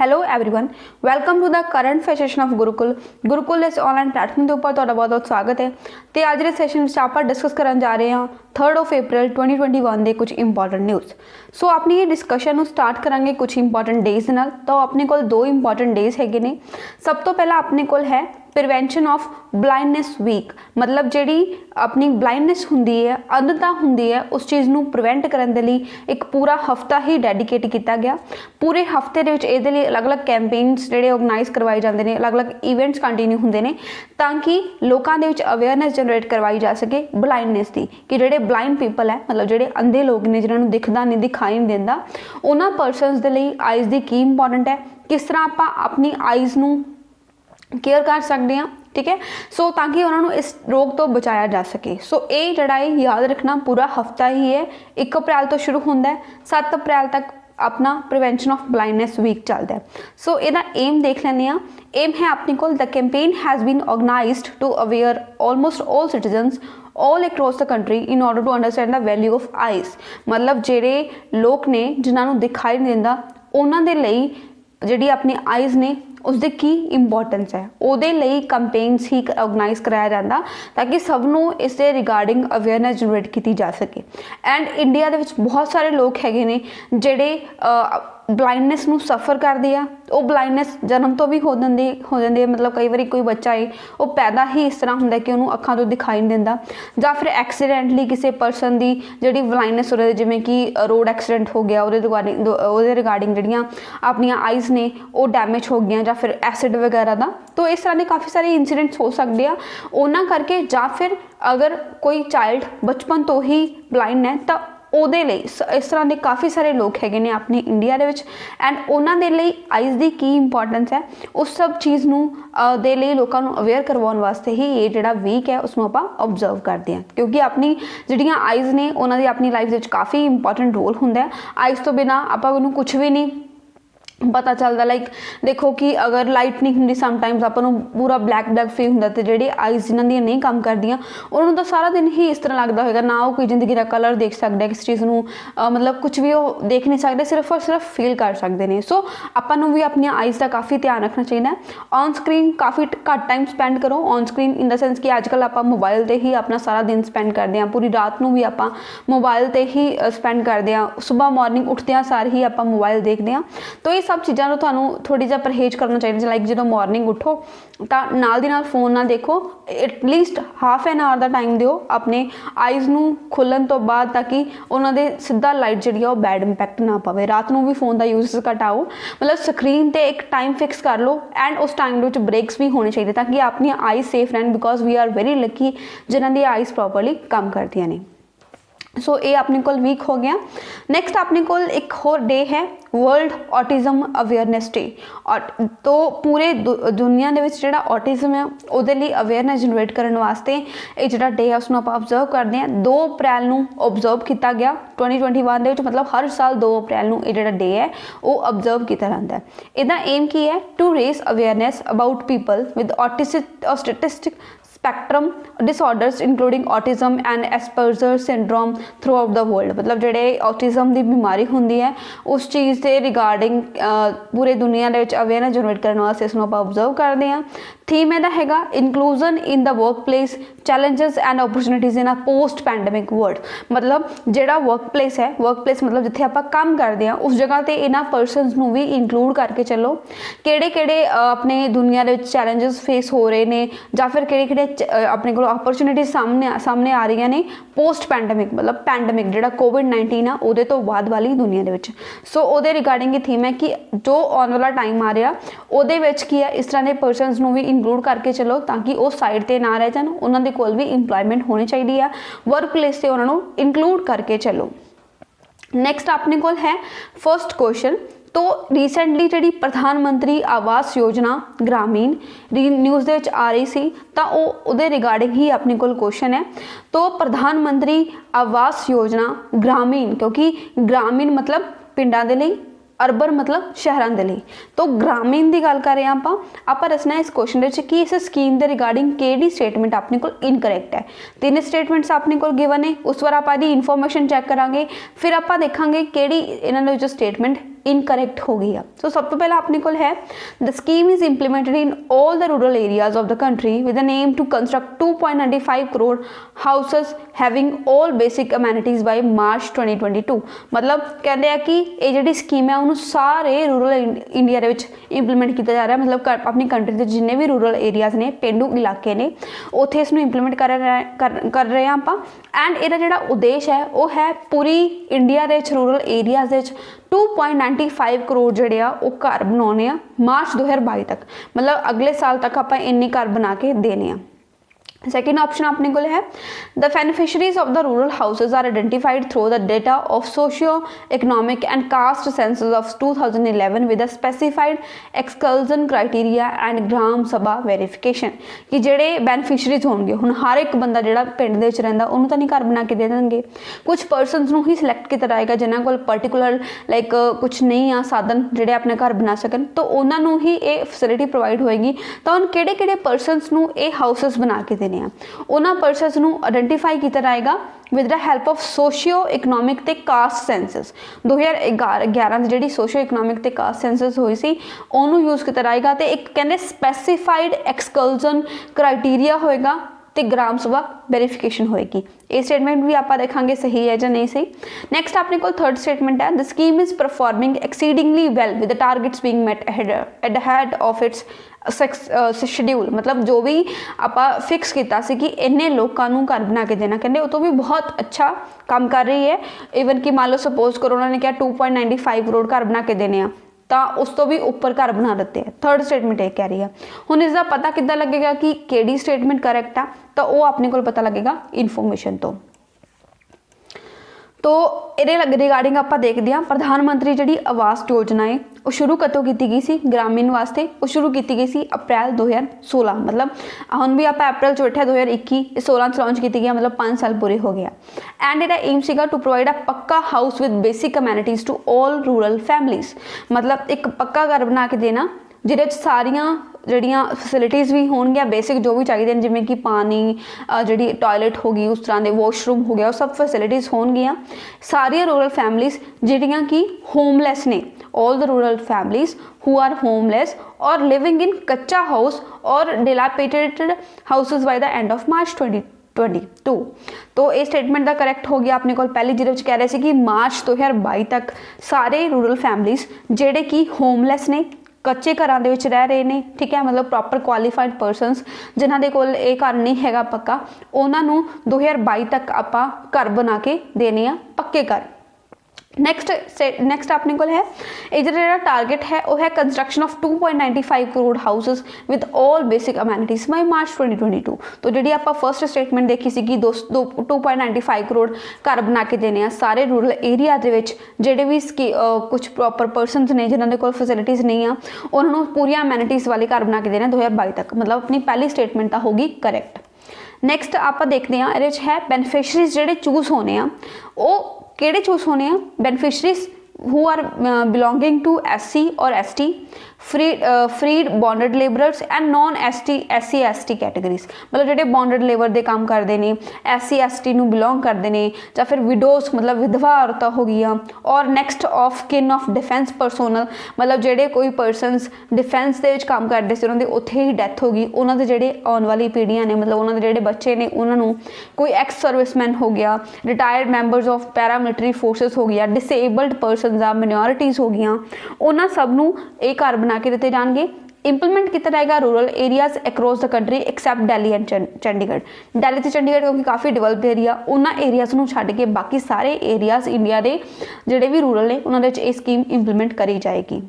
Hello everyone, welcome to the current affair session of Gurukul इस online platform के ऊपर तुहाडा बहुत बहुत स्वागत है। तो अज के सैशन में आप डिस्कस करन जा रहे हैं 3 अप्रैल 2021 के कुछ इंपॉर्टेंट न्यूज़। सो अपनी ये डिस्कशन स्टार्ट करांगे कुछ इंपॉर्टेंट डेज नाल। तो अपने को 2 इंपॉर्टेंट डेज हैगे ने। सब तो पहला अपने को है प्रिवेंशन ऑफ ब्लाइंडनेस वीक, मतलब जी अपनी ब्लाइंडनेस होंदी है, अंधता होंदी है, उस चीज़ को प्रिवेंट करने के लिए एक पूरा हफ्ता ही डेडिकेट किया गया। पूरे हफ्ते ये अलग अलग कैंपेन्स जोड़े ऑर्गेनाइज करवाए जाते हैं, अलग अलग इवेंट्स कंटिन्यू होंगे ने ताकि लोगों के अवेयरनेस जनरेट करवाई जा सके ब्लाइंडनेस की, कि जोड़े ब्लाइंड पीपल है, मतलब जोड़े अंधे लोग ने जिन्होंने दिखता नहीं, दिखाई नहीं देता, उन्होंने परसनस के लिए आइज़ की की इंपॉर्टेंट है, किस तरह आप अपनी आइज़ को केयर कर सकते हैं, ठीक है। सो ताकि उन्होंने इस रोग तो बचाया जा सके। सो ये जड़ा है याद रखना पूरा हफ्ता ही है, 1 अप्रैल तो शुरू होता है, 7 अप्रैल तक अपना प्रिवेंशन ऑफ ब्लाइंडनेस वीक चलता है। सो यदा एम देख लें। एम है अपने को the campaign has been organised to aware almost all citizens all across the country in order to understand the value of eyes, मतलब जेडे लोग ने जिन्होंने दिखाई नहीं देता उन्होंने लिए जी अपनी आइज़ ने उसकी की इंपॉर्टेंस है, उहदे लई कैंपेन्स ही ऑर्गेनाइज कराया जाता ताकि सबनों इस रिगार्डिंग अवेयरनेस जनरेट की जा सके। एंड इंडिया दे विच बहुत सारे लोग हैगे ने जेडे ब्लाइंडनेस नू सफ़र करते हैं। वो ब्लाइंडनेस जन्म तो भी हो जाती है, मतलब कई बार कोई बच्चा है वो पैदा ही इस तरह होंगे कि उन्होंने अखां तो दिखाई नहीं देता, या फिर एक्सीडेंटली किसी परसन की जी ब्लाइंडनेस हो रही है, जिमें कि रोड एक्सीडेंट हो गया, रिगार्डिंग जड़ियाँ अपन आइज़ ने वो डैमेज हो गई, या फिर एसिड वगैरह का। तो इस तरह के काफ़ी सारे इंसीडेंट्स हो सकते हैं उन्होंने करके, या फिर अगर कोई चाइल्ड बचपन तो ही ब्लाइंड है तो ਉਹਦੇ ਲਈ इस तरह के काफ़ी सारे लोग हैगे ने अपनी इंडिया दे विच, एंड उन्होंने लिए आइज़ की की इंपॉर्टेंस है उस सब चीज़ दे लिए लोगों को अवेयर करवाने वास्ते ही ये जोड़ा वीक है उसमें आप ऑब्जर्व करते हैं, क्योंकि अपनी जिहड़ियां आइज़ ने उन्होंने अपनी लाइफ में काफ़ी इंपॉर्टेंट रोल होंदा है। आइज़ तो बिना आपको कुछ भी नहीं पता चलता। लाइक देखो कि अगर लाइट नहीं होंगी समटाइम्स आपको पूरा ब्लैक ब्लैक फील होंगे, तो जी आइज़ जिन्हों दी नहीं काम करदियाँ उन्होंने तो सारा दिन ही इस तरह लगता होगा, ना वो कोई जिंदगी का कलर देख सकते किसी चीज़ को, मतलब कुछ भी वो देख नहीं सकते, सिर्फ और सिर्फ फील कर सकते हैं। सो आपू भी अपनी आइज़ का काफ़ी ध्यान रखना चाहिए। ऑन स्क्रीन काफ़ी घट टाइम स्पेंड करो, on screen in the sense कि अजकल आप मोबाइल पर ही अपना सारा दिन स्पेंड करते हैं, पूरी रात को भी आप मोबाइल पर ही स्पेंड करते हैं, सुबह मॉर्निंग उठद्या सार ही आप मोबाइल देखते हैं। तो ये सब चीज़ों तो थोड़ी जी परहेज करना चाहिए। लाइक जो मॉर्निंग उठो तो नाल दी नाल फोन ना देखो, एटलीस्ट हाफ एन आवर का टाइम दिओ अपने आइज़ नू खुलन तो बाद, ताकि उन्होंने सीधा लाइट जी बैड इंपैक्ट ना पवे। रात को भी फोन का यूज घटाओ, मतलब स्क्रीन पर एक टाइम फिक्स कर लो, एंड उस टाइम ब्रेक्स भी होने चाहिए ताकि अपनी आइज़ सेफ रहन, because we are very lucky जिन्हों की आइज़ प्रॉपरली काम करती ने। सो ये अपने को वीक हो गया। नैक्सट अपने को एक होर डे है वर्ल्ड ऑटिज्म अवेयरनेस डे, और तो पूरे दुनिया के जो ऑटिज्म है उसके लिए अवेयरनेस जनरेट करने वास्ते ये जो डे है उसको आप ऑब्जर्व करते हैं। 2 अप्रैल को ऑब्जर्व किया गया 2021 के, मतलब हर साल 2 अप्रैल को ये डे है वो ऑब्जर्व किया जाता है। इसका एम की है to raise awareness about people with autistic spectrum disorders including autism and Asperger syndrome throughout the world, मतलब जोड़े ऑटिज्म की बीमारी होंगी है उस चीज़ के रिगार्डिंग पूरे दुनिया के अवेयरनेस जनरेट करने वास्ते इसको आप ऑब्जर्व करते हैं। थीम यदा हैगा inclusion in the work place challenges and opportunities in a post pandemic world, मतलब जोड़ा वर्क प्लेस है, वर्क प्लेस मतलब जिथे आप काम करते हैं उस जगह पर इन्होंने परसनस भी इंकलूड करके चलो, किहड़े अपने दुनिया के चैलेंजेस फेस हो रहे हैं, या फिर किहड़े अपने को अपॉर्चुनिटीज सामने आ रही ने पोस्ट पैंडमिक, मतलब पैंडमिक जो कोविड-19 आ उहदे तो बाद वाली दुनिया दे विच। सो उहदे रिगार्डिंग थीम है कि जो आने वाला टाइम आ रहा उहदे विच की है इस तरह के परसनस भी इंकलूड करके चलो ताकि वो साइड पर ना रह जाए, उन्होंने कोल भी इंप्लॉयमेंट होनी चाहिए है, वर्क प्लेस से उन्होंने इंकलूड करके चलो। नैक्सट अपने को है फर्स्ट क्वेश्चन। तो रिसेंटली जी प्रधानमंत्री आवास योजना ग्रामीण न्यूज़ के आ रही सी, तो वो रिगार्डिंग ही अपने को क्वेश्चन है। तो प्रधानमंत्री आवास योजना ग्रामीण, क्योंकि ग्रामीण मतलब पिंडां दे लई, अर्बन मतलब शहरों के लिए, तो ग्रामीण की गल कर रहे हैं आप दसना इस क्वेश्चन कि इस स्कीम के रिगार्डिंग केड़ी स्टेटमेंट अपने को इनकरैक्ट है। 3 स्टेटमेंट्स अपने को गिवन है, उस बार आप इनफॉर्मेशन चैक करांगे, फिर आप देखांगे केड़ी इन्होंने जो स्टेटमेंट इनकरैक्ट हो गई है। सो सब तो पहला अपने को है the scheme is implemented in all the rural areas of the country with the name to construct 2.95 crore houses having all basic amenities by March 2022। मतलब कहते हैं कि ये जिहड़ी स्कीम है उन्होंने सारे रूरल इंडिया दे विच इंप्लीमेंट किया जा रहा है। मतलब अपनी कंट्री के जिन्ने भी रूरल एरियाज ने पेंडू इलाके ने उत्थे इसनूं इंप्लीमेंट कर रहे हैं आपां। एंड इहदा जिहड़ा उद्देश है वो है पूरी India they rural areas they 2.95 crore जिहड़े आ वो घर बनाने आ मार्च 2022 तक। मतलब अगले साल तक आपां इन्ने घर बना के देने आ। सेकेंड ऑप्शन अपने को है the beneficiaries of the rural houses are identified through the data of socio economic and caste census of 2011 with a specified exclusion criteria and gram sabha verification. कि जेडे बेनिफिशरीज होंगे हुण हर एक बंदा जिहड़ा पिंड दे विच रहिंदा उहनूं तां नहीं घर बना के दे देंगे, कुछ परसनस नूं ही सिलेक्ट किया जाएगा जिन्हां कोल पर्टिकुलर लाइक कुछ नहीं आ साधन जिहड़े अपने घर बना सकन, तो उन्हां नूं ही ये फैसिलिटी प्रोवाइड होएगी। तो हुण किहड़े-किहड़े परसनस नूं ये हाउसेस बना के देने उन्हां पर्सनस नूं आइडेंटिफाई किया जाएगा with the help of socio economic ते कास्ट सेंसस। 2011 ਦੀ ਜਿਹੜੀ सोशियो इकनॉमिक ते कास्ट सेंसस होई सी ਉਹਨੂੰ यूज़ किया जाएगा ਤੇ एक कहते स्पैसीफाइड एक्सकल्जन क्राइटेरिया होएगा ਤੇ ग्राम सभा वेरीफिकेशन होएगी। ये स्टेटमेंट भी आप देखेंगे सही है या नहीं सही। नैक्सट अपने को थर्ड स्टेटमेंट है the scheme is performing exceedingly well with the targets being met ahead of its schedule. मतलब जो भी आप फिक्स किया सी कि इन्ने लोगों को घर बना के देना कहते तो भी बहुत अच्छा काम कर रही है। ईवन कि मान लो सपोज करो उन्होंने कहा 2.95 करोड़ घर बना के देने तो उस तो भी उपर घर बना देते हैं। थर्ड स्टेटमेंट ये कह रही है। हुण इसका पता किद्दां लगेगा कि केड़ी स्टेटमेंट करैक्ट है, तो वो अपने को पता लगेगा इन्फॉर्मेशन तो ये रिगार्डिंग आप देखते हैं प्रधानमंत्री जी आवास योजना है वो शुरू कदों की गई सी ग्रामीण वास्ते, वो शुरू की गई सी अप्रैल 2016। मतलब हम भी आप अप्रैल बैठे 2021 16 लॉन्च की गई, मतलब 5 साल पूरे हो गया। एंड इहदा एम सीगा to provide a pucca house with basic communities to all rural families. मतलब एक पक्का घर बना के देना जिहदे सारियां जड़ियाँ फैसिलिटीज़ भी होणगियां बेसिक जो भी चाहिए जिमें कि पानी जी टॉयलेट होगी उस तरह के वॉशरूम हो गया, सब फैसिलिटीज़ होणगियां। सारिया रूरल फैमिलीज़ जिहड़ियां कि होमलैस ने, all the rural families who are homeless और लिविंग इन कच्चा हाउस और dilapidated houses by the end of March 2022। तो ये स्टेटमेंट का करैक्ट हो गया अपने को। पहले जिहदे कह रहे थे कि मार्च 2022 तक सारे रूरल फैमिलीज़ जिहड़े कि होमलैस ने कच्चे घरों के रह रहे हैं, ठीक है, मतलब प्रॉपर क्वालीफाइड परसनस जिन्हों के कोल ये घर नहीं है पक्का, उन्होंने 2022 तक आप घर बना के देने पक्के घर। नैक्सट अपने को है इधर टारगेट है वो है construction of 2.95 crore houses with all basic amenities by March 2022। तो जी आप फर्स्ट स्टेटमेंट देखी सी कि 2.95 करोड़ घर बना के देने सारे रूरल एरिया के जोड़े भी कुछ प्रॉपर परसनस ने जिन्होंने कोल फैसिलिटीज़ नहीं आ उन्होंने पूरी अमैनिटीज़ वाले घर बना के देने 2022 तक। मतलब अपनी पहली स्टेटमेंट तो होगी करैक्ट। नैक्सट आप देखते हैं ये है बेनीफिशरीज जोड़े चूज होने वो केड़े चूज होने beneficiaries who are belonging to SC और ST freed bonded labourers and non SC ST categories. मतलब जोड़े बॉन्डेड लेबर के काम करते हैं SC ST नूं बिलोंग करते हैं या फिर विडोज मतलब विधवा औरतां हो गई। और next of kin of defence personnel मतलब जोड़े कोई परसनस डिफेंस के काम करते थे उन्होंने उत्थे ही डैथ हो गई, उन्होंने जोड़े आने वाली पीढ़ियां ने मतलब उन्होंने जोड़े बच्चे ने उन्होंने कोई एक्स सर्विसमैन हो गया, retired members of paramilitary forces हो गया, डिसेबल्ड परसनस आ मिनोरिटीज़ हो गई, उन्होंने सबनों एक घर बना के दिते जाएंगे। इंप्लीमेंट किया जाएगा rural areas across the country accept Delhi and Chandigarh. Delhi तो चंडीगढ़ क्योंकि काफ़ी डिवेलप्ड एरिया उन्होंने एरियाज को छड्ड के बाकी सारे एरियाज इंडिया के जोड़े भी रूरल ने उन्होंने ये स्कीम इंप्लीमेंट करी जाएगी।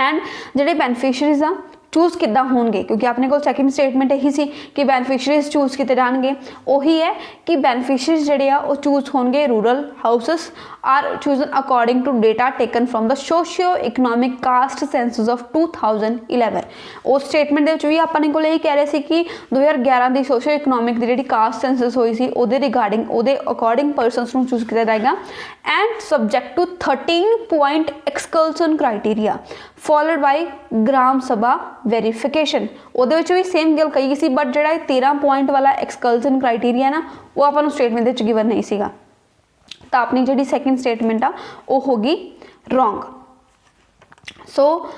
एंड जोड़े बेनीफिशरीज आ चूज किदा होंगे क्योंकि अपने को सैकेंड स्टेटमेंट यही सी कि बेनीफिशरीज चूज किए जाएंगे, वही है कि बेनीफिशरीज जोड़े आ चूज होंगे rural houses are chosen according to data taken from the socio economic caste census of 2011। उस स्टेटमेंट भी अपने को यही कह रहे थे कि 2011 की सोशियो इकनॉमिक की जी कास्ट सेंसस हुई सी उहदे रिगार्डिंग उहदे अकॉर्डिंग परसनस नूं चूज किया जाएगा and subject to 13 point exclusion criteria followed by gram sabha verification. उहदे विच भी सेम गल कही सी बट जिहड़ा 13 पॉइंट वाला एक्सकल्सन क्राइटेरिया ना वो आपां नूं स्टेटमेंट विच गिवन नहीं सीगा। तो अपनी जी सैकेंड स्टेटमेंट आ वो होगी रॉन्ग। सो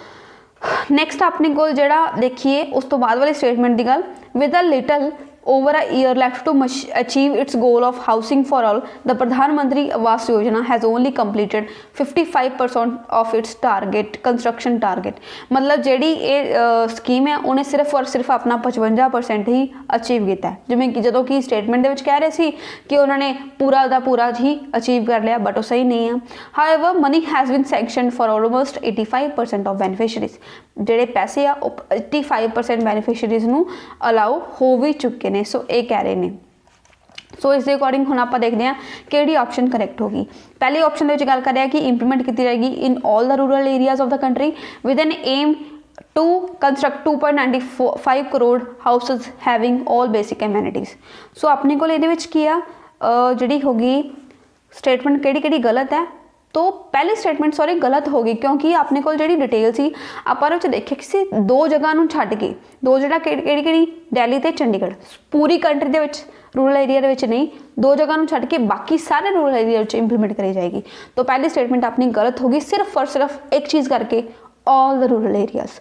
नैक्सट अपने को जोड़ा देखिए उस तो बाद वाली स्टेटमेंट की गल with a little over a year left to achieve its goal of housing for all, the Pradhan Mantri Awas Yojana has only completed 55% of its target construction target। मतलब ਜਿਹੜੀ ਇਹ ਸਕੀਮ ਹੈ ਉਹਨੇ ਸਿਰਫ ਔਰ ਸਿਰਫ ਆਪਣਾ 55% ਹੀ ਅਚੀਵ ਕੀਤਾ ਹੈ, ਜਿਵੇਂ ਕਿ ਜਦੋਂ ਕਿ ਸਟੇਟਮੈਂਟ ਦੇ ਵਿੱਚ ਕਹਿ ਰਹੇ ਸੀ ਕਿ ਉਹਨਾਂ ਨੇ ਪੂਰਾ ਦਾ ਪੂਰਾ ਹੀ ਅਚੀਵ ਕਰ ਲਿਆ, ਬਟ ਉਹ ਸਹੀ ਨਹੀਂ ਹੈ। However, money has been sanctioned for almost 85% of beneficiaries। ਜਿਹੜੇ ਪੈਸੇ ਆ ਉਹ 85% ਬੈਨੀਫਿਸ਼ਰੀਜ਼ ਨੂੰ ਅਲਾਉ ਹੋ ਵੀ ਚੁੱਕੇ ਨੇ। ਸੋ ਇਹ ਕਹਿ ਰਹੇ ਨੇ। ਸੋ ਇਸ ਦੇ ਅਕੋਰਡਿੰਗ ਹੁਣ ਆਪਾਂ ਦੇਖਦੇ ਹਾਂ ਕਿਹੜੀ ਆਪਸ਼ਨ ਕਰੈਕਟ ਹੋਗੀ। ਪਹਿਲੀ ਆਪਸ਼ਨ ਦੇ ਵਿੱਚ ਗੱਲ ਕਰ ਰਿਹਾ ਕਿ ਇੰਪਲੀਮੈਂਟ ਕੀਤੀ ਜਾਏਗੀ in all the rural areas of the country with an aim to construct 2.95 crore houses having all basic amenities। So ਆਪਣੇ ਕੋਲ ਇਹਦੇ ਵਿੱਚ ਕੀ ਆ ਜਿਹੜੀ ਹੋਗੀ ਸਟੇਟਮੈਂਟ ਕਿਹੜੀ ਗਲਤ ਹੈ। तो पहली स्टेटमेंट सॉरी गलत होगी क्योंकि अपने को जी डिटेल सी आप देखे किसी दो जगह छड्ड के दो जगह कि दिल्ली तो चंडीगढ़ पूरी कंट्री के रूरल एरिया नहीं, दो जगह छड्ड के बाकी सारे रूरल एरिया इंप्लीमेंट करी जाएगी। तो पहली स्टेटमेंट अपनी गलत होगी सिर्फ और सिर्फ एक चीज़ करके all the rural areas.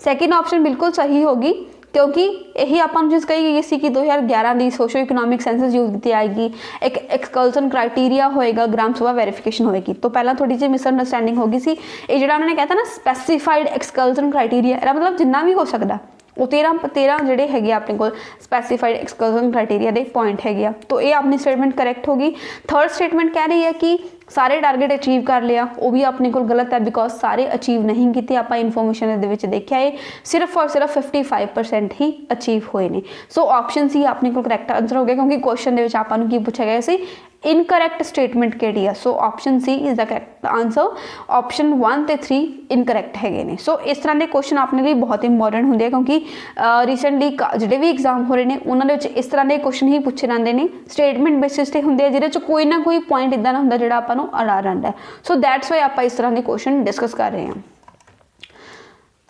Second option बिल्कुल सही होगी क्योंकि यही आप चीज़ कही गई सी कि 2011 की सोशो इकोनॉमिक सेंसस यूज की आएगी, एक एक्सकल्सन क्राइटेरिया होएगा, ग्राम सभा वेरीफिकेशन होएगी। तो पहला थोड़ी जी मिसअंडरस्टैंडिंग होगी सी ये जो उन्होंने कहता ना स्पैसीफाइड एक्सकल्सन क्राइटेरिया मतलब जिन्ना भी हो सकता वो 13 जोड़े है अपने को स्पैसीफाइड एक्सकल्सन क्राइटेरिया के पॉइंट है। तो ये अपनी स्टेटमेंट करैक्ट होगी। थर्ड स्टेटमेंट कह रही है कि सारे टारगेट अचीव कर लिया, वो भी अपने को गलत है बिकॉज सारे अचीव नहीं किए। आप इनफॉर्मेशन देखा है सिर्फ और सिर्फ 55% ही अचीव हुए हैं। सो ऑप्शन सी अपने को करैक्ट आंसर हो गया क्योंकि क्वेश्चन के आपको की पूछा गया सी इनकरैक्ट स्टेटमेंट केड़ी है। So option C is the correct answer. Option 1 ते 3 इनकरैक्ट है ने। सो इस तरह के क्वेश्चन अपने लिए बहुत इंपॉर्टेंट होंगे क्योंकि रिसेंटली जोड़े भी एग्जाम हो रहे हैं उन्होंने इस तरह के क्वेश्चन ही पूछे जाते हैं स्टेटमेंट बेसिस से होंगे जिहदे कोई ना कोई पॉइंट इदा ना होंदा जिहड़ा आपां नूं अड़ा रहिंदा है। सो दैट्स वाई आप इस तरह के क्वेश्चन डिस्कस कर रहे हैं।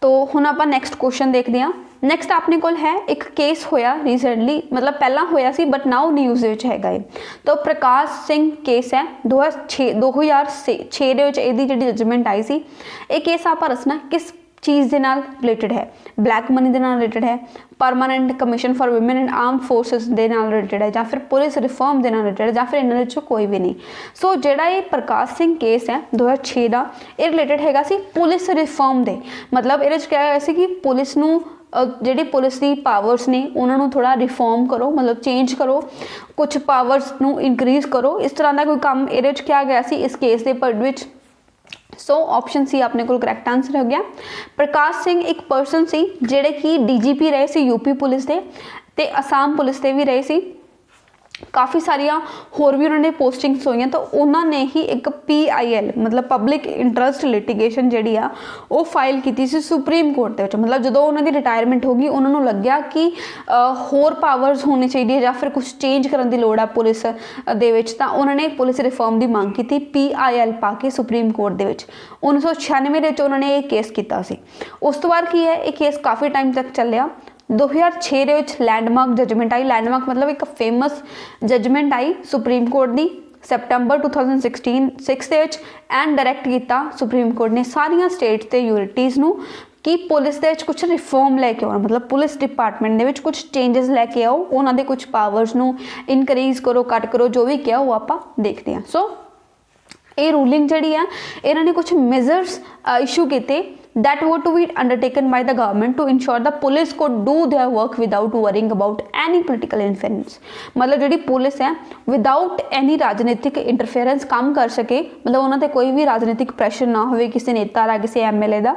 तो हुण आपां नैक्सट क्वेश्चन देखते हैं। नैक्सट अपने को है एक केस होया रिसेंटली मतलब पहला होया सी बट नाउ न्यूज़ हैगा है। तो प्रकाश सिंह केस है 2006 जी जजमेंट आई सी। ये केस आप दसना किस चीज़ के नाल रिलेटेड है, ब्लैक मनी के नाल रिलेटेड है, permanent commission for women and arm forces के नाल रिलेटेड है, या फिर पुलिस रिफॉर्म के नाल रिलेटेड है, या फिर इन्होंने चो कोई भी नहीं। सो जोड़ा ये प्रकाश सिंह केस है 2006 का ये रिलेटेड हैगा सी पुलिस रिफॉर्म के मतलब ये क्या है कि पुलिस नूं जी पुलिस की पावर्स ने उन्होंने थोड़ा रिफॉर्म करो मतलब चेंज करो, कुछ पावर्स नूं इनक्रीज करो, इस तरह का कोई काम ये किया गया सी इस केस के पट। सो ऑप्शन सी अपने को करैक्ट आंसर हो गया। प्रकाश सिंह एक पर्सन सी जेड़े कि DGP रहे सी यूपी पुलिस के ते असम पुलिस के भी रहे सी, काफ़ी सारिया होर भी उन्होंने पोस्टिंग्स हुई। तो उन्होंने ही एक PIL मतलब पब्लिक इंटरस्ट लिटिगेशन जी आ वो फाइल की सुप्रीम कोर्ट के मतलब जो उन्होंने रिटायरमेंट होगी उन्होंने लग्या कि होर पावर्स होनी चाहिए या फिर कुछ चेंज करने की लोड़ आ पुलिस दे विच। तां उन्होंने पुलिस रिफॉर्म की मांग की PIL पा के सुप्रीम कोर्ट के 1996 उन्होंने ये केस किया। उस तो बाद की है ये केस काफ़ी टाइम तक चलिया। 2006 लैंडमार्क जजमेंट आई, लैंडमार्क मतलब एक फेमस जजमेंट आई सुप्रीम कोर्ट की सैप्टेंबर 2016 एंड डायरैक्ट किया सुप्रीम कोर्ट ने सारिया स्टेट्स ते यूनिटीज़ नूं कि पुलिस के कुछ रिफॉर्म लैके आओ मतलब पुलिस डिपार्टमेंट के कुछ चेंजेस लैके आओ, उन्होंने कुछ पावर्स नूं इनक्रीज करो कट करो जो भी किया वो आप देखते हैं। सो ये रूलिंग जी है इन्होंने कुछ मेजर्स इशू किए that were to be undertaken by the government to ensure the police could do their work without worrying about any political interference। मतलब जी पुलिस है विदाउट एनी राजनीतिक इंटरफेरेंस काम कर सके मतलब उन्होंने कोई भी राजनीतिक प्रेशर ना हो किसी नेता का किसी MLA का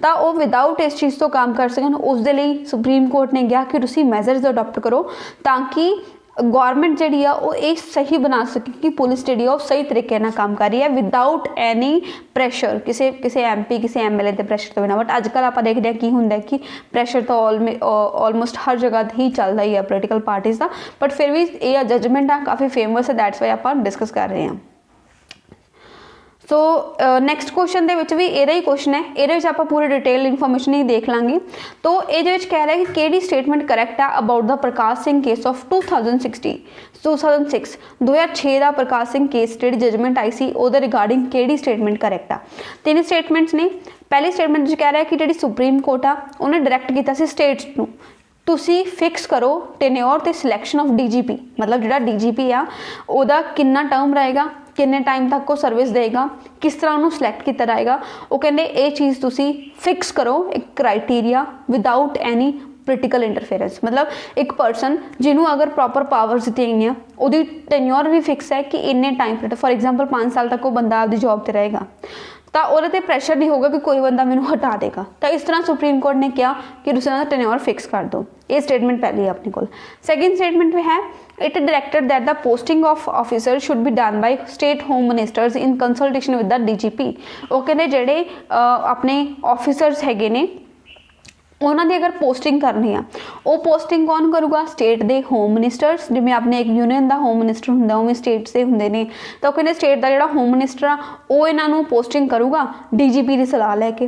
तो वो विदाउट इस चीज़ तो काम कर सकन। उस दे लई सुप्रीम कोर्ट ने कहा कि तुसीं मैजर्स अडॉप्ट करो ताकि गौरमेंट जी वो ये सही बना सके कि पुलिस जी सही तरीके ना काम कर रही है विदाउट एनी प्रैशर किसी MP किसी MLA के प्रैशर तो बिना। बट अजकल आप देखते हैं कि होंगे कि प्रैशर तो ऑलमोस्ट हर जगह ही चलता ही है पोलिटिकल पार्टीज़ का। बट फिर भी ये जजमेंट है काफ़ी फेमस है दैट्स वाई आप डिस्कस कर रहे हैं। सो नैक्सट क्वेश्चन भी ਇਹਦਾ ही क्वेश्चन है, ये आप पूरी डिटेल इन्फॉर्मेशन ही देख लाँगे। तो ये कह रहा है कि केड़ी स्टेटमेंट करैक्ट है about the Prakash Singh case of 2006 2006 का प्रकाश सिंह केस जी जजमेंट आई सी वो रिगार्डिंग केड़ी स्टेटमेंट करैक्ट आ। तीन स्टेटमेंट्स ने। पहली स्टेटमेंट कह रहा है कि जी सुप्रीम कोर्ट आ उन्हें डायरैक्ट किया स्टेट्स नूं तुसी फिक्स करो टेन्योर ते सिलैक्शन ऑफ DGP, मतलब जिहड़ा DGP आ उहदा कितना टर्म रहेगा, किन्ने टाइम तक वो सर्विस देगा, किस तरह उन्होंने सिलैक्ट किया जाएगा। वो कहते ये चीज़ तुसी फिक्स करो एक criteria without any political interference, मतलब एक परसन जिन्होंने अगर प्रॉपर पावर्स दी गई वो टेन्योर भी फिक्स है कि इन्ने टाइम पीरियड फॉर एग्जाम्पल 5 साल तक वो बंदा आपकी जॉब पर रहेगा, तो वो प्रेशर नहीं होगा कि कोई बंदा मैनू हटा देगा। तो इस तरह सुप्रीम कोर्ट ने कहा कि तुम उन्होंने टेन्योर फिक्स कर दो। ये स्टेटमेंट पहली है अपने को। सैकेंड स्टेटमेंट में है it directed that the posting of officer should be done by state home ministers in consultation with the DGP। वो कहते जेडे अपने ऑफिसर्स हैगे ने उन्होंने अगर पोस्टिंग करनी है वो पोस्टिंग कौन करूँगा, स्टेट के होम मिनिस्टर्स, जिमें अपने एक यूनियन का होम मिनिस्टर होंगे उमें स्टेट्स के होंगे ने। तो कहते स्टेट का जो होम मिनिस्टर आ वो इन्हों पोस्टिंग करूँगा DGP की सलाह लैके।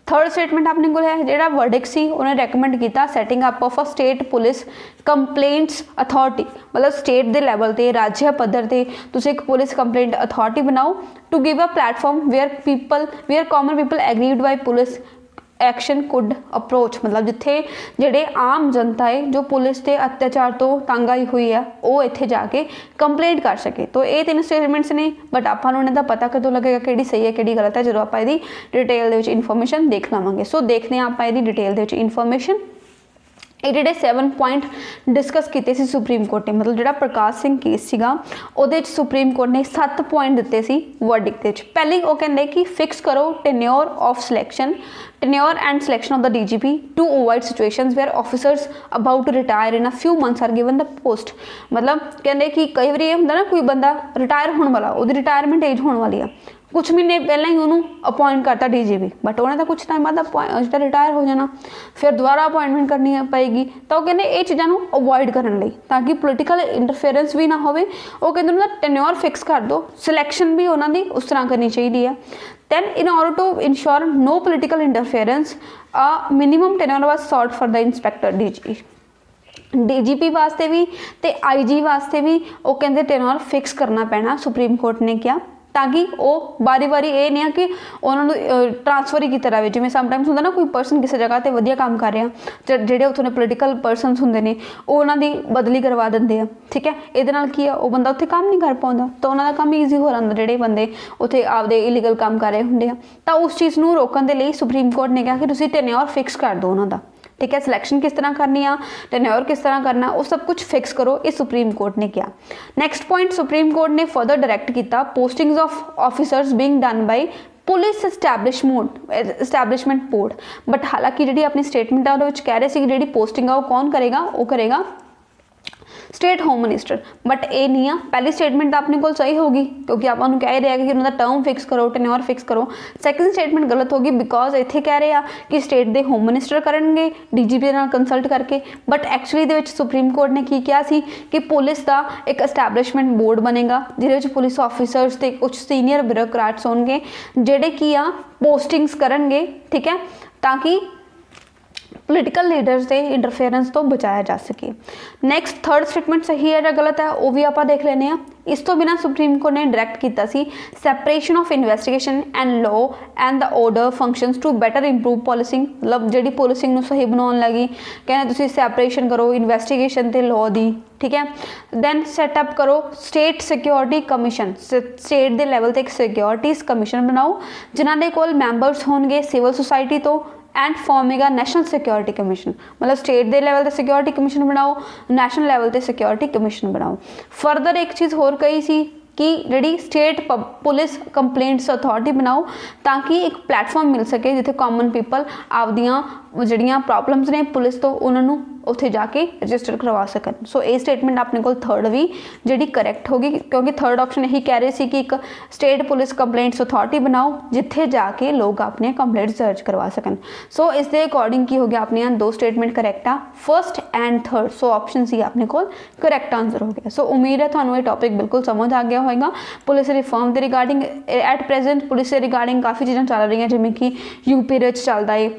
थर्ड स्टेटमेंट अपने को है जो वर्डिक सी उन्हें रैकमेंड किया setting up of a state police complaints authority, मतलब स्टेट के लैवल पर राज्य पद्धर पर तुम एक पुलिस कंप्लेंट अथॉरिटी बनाओ to give a platform where common people agreed by police action could approach, मतलब जिथे जेडे आम जनता है जो पुलिस के अत्याचार तो तंग आई हुई है वो इत्थे जाके कंप्लेंट कर सके। तो ये 3 स्टेटमेंट्स ने, बट आपने तो पता कदों लगेगा कि सही है कि गलत है जो आप डिटेल इन्फॉर्मेशन देख लवेंगे। सो देखते हैं आप डिटेल इन्फॉर्मेशन। ये जोड़े 7 पॉइंट डिस्कस किए सुप्रीम कोर्ट ने, मतलब जो प्रकाश सिंह केस सीगा उहदे सुप्रीम कोर्ट ने 7 पॉइंट दिते सी वर्डिक दे। पहले वो कहते कि फिक्स करो tenure of selection tenure and selection of the DGP to avoid situations where officers about to retire in a few months are given the post. मतलब कहते कि कई बार ये होंगे ना कोई बंदा रिटायर होने वाला वो रिटायरमेंट एज होने वाली है, कुछ महीने पहले ही उन्होंने अपॉइंट करता DGP, बट उन्हें तो कुछ टाइम बाद जो रिटायर हो जाना फिर दोबारा अपॉइंटमेंट करनी पएगी। तो वो कहते ये चीज़ों को अवॉइड करने लई ताकि पोलिटिकल इंटरफेरेंस भी ना हो। वो कहते उन्होंने टेन्योर फिक्स कर दो, सिलैक्शन भी उन्होंने उस तरह करनी चाहिए है। Then in order to ensure no political interference a minimum tenure was sought for the inspector DGP वास्ते भी तो IG वास्ते भी वो कहते टेन्योर फिक्स करना पैना सुप्रीम कोर्ट ने किया, ताकि वो बारी बारी ये नहीं है कि उन्होंने ट्रांसफर ही किया रहे। जिमें समटाइम्स होंगे ना कोई परसन किसी जगह पर वधिया काम कर रहा जोड़े उत्थों के पोलिटिकल परसनस होंगे ने उन्होंने बदली करवा देंगे हैं, ठीक है। ये की है वो बंदा उत्थे काम नहीं कर पाता तो उन्होंने काम ईजी हो जाता जोड़े बंदे उत्थे आपदे इलीगल काम कर रहे होंगे। तो उस चीज़ को रोकने के लिए सुप्रीम कोर्ट ने कहा कि तुसीं टेन्योर फिक्स कर दो उन्होंने, ठीक है। सिलैक्शन किस तरह करनी है, टेन्योर किस तरह करना, वो सब कुछ फिक्स करो, ये सुप्रीम कोर्ट ने किया। नैक्सट पॉइंट सुप्रीम कोर्ट ने फर्दर डायरैक्ट किया postings of officers being done by police establishment board. But हालांकि जी अपनी स्टेटमेंट है वो कह रहे थे कि जी पोस्टिंग है वो कौन करेगा, वो करेगा स्टेट होम मिनिस्टर, बट ये नहीं है। पहली स्टेटमेंट तो अपने को सही होगी क्योंकि आप कह रहे हैं कि उन्होंने टर्म फिक्स करो, टेन्योर फिक्स करो। सैकेंड स्टेटमेंट गलत होगी बिकॉज इतने कह रहे हैं कि स्टेट के होम मिनिस्टर करेंगे DGP नाल कंसल्ट करके, बट एक्चुअली सुप्रीम कोर्ट ने की किया सी कि पुलिस का एक एस्टैबलिशमेंट बोर्ड बनेगा जिहदे पुलिस ऑफिसर्स ते कुछ सीनियर ब्यूरोक्रेट्स होंगे जिहड़े की आ पोस्टिंग्स करेंगे, ठीक है, ताकि पोलिटिकल लीडर्स के इंटरफेरेंस तो बचाया जा सके। नैक्सट थर्ड स्टेटमेंट सही है या गलत है वो भी आप देख लेने। इस तो बिना सुप्रीम कोर्ट ने डायरैक्ट किया separation of investigation and law and the order functions to better improve policing, मतलब जी पुलिसिंग नूं सही बनाने लगी कहने तुसीं सैपरेशन करो इन्वेस्टिगेशन ते लॉ दी, ठीक है। दैन सैटअप करो स्टेट सिक्योरिटी कमीशन, स्टेट के लैवल पर एक सिक्योरिटीज़ कमीशन बनाओ जिन्होंने कोल मैंबर्स होंगे सिविल सोसाइटी तो and forming national security commission, मतलब स्टेट के लैवल पर सिक्योरिटी कमीशन बनाओ, नैशनल लैवल पर सिक्योरिटी कमीशन बनाओ। फरदर एक चीज़ होर कही सी कि जी स्टेट पुलिस कंप्लेंट्स अथॉरिटी बनाओ ताकि एक प्लेटफॉर्म मिल सके जिथे कॉमन पीपल आपदियाँ जड़ियाँ प्रॉब्लम्स ने पुलिस तो उन्होंने ਉੱਥੇ जाके रजिस्टर करवा सकन। सो ये स्टेटमेंट अपने को थर्ड भी जी करैक्ट होगी, क्योंकि थर्ड ऑप्शन यही कह रहे थे कि एक स्टेट पुलिस कंप्लेंट्स अथॉरिटी बनाओ जिथे जाके लोग अपने कंप्लेंट्स दर्ज करवा सकन। सो इस दे अकॉर्डिंग की हो गया अपने दो स्टेटमेंट करैक्ट आ, first and third. So option C अपने को करैक्ट आंसर हो गया। सो उम्मीद है थानू ये टॉपिक बिल्कुल समझ आ गया होगा। पुलिस रिफॉर्म के रिगार्डिंग एट प्रेजेंट पुलिस के रिगार्डिंग काफ़ी चीज़ां चल रही हैं, जिवें कि यूपी दे विच चलदा है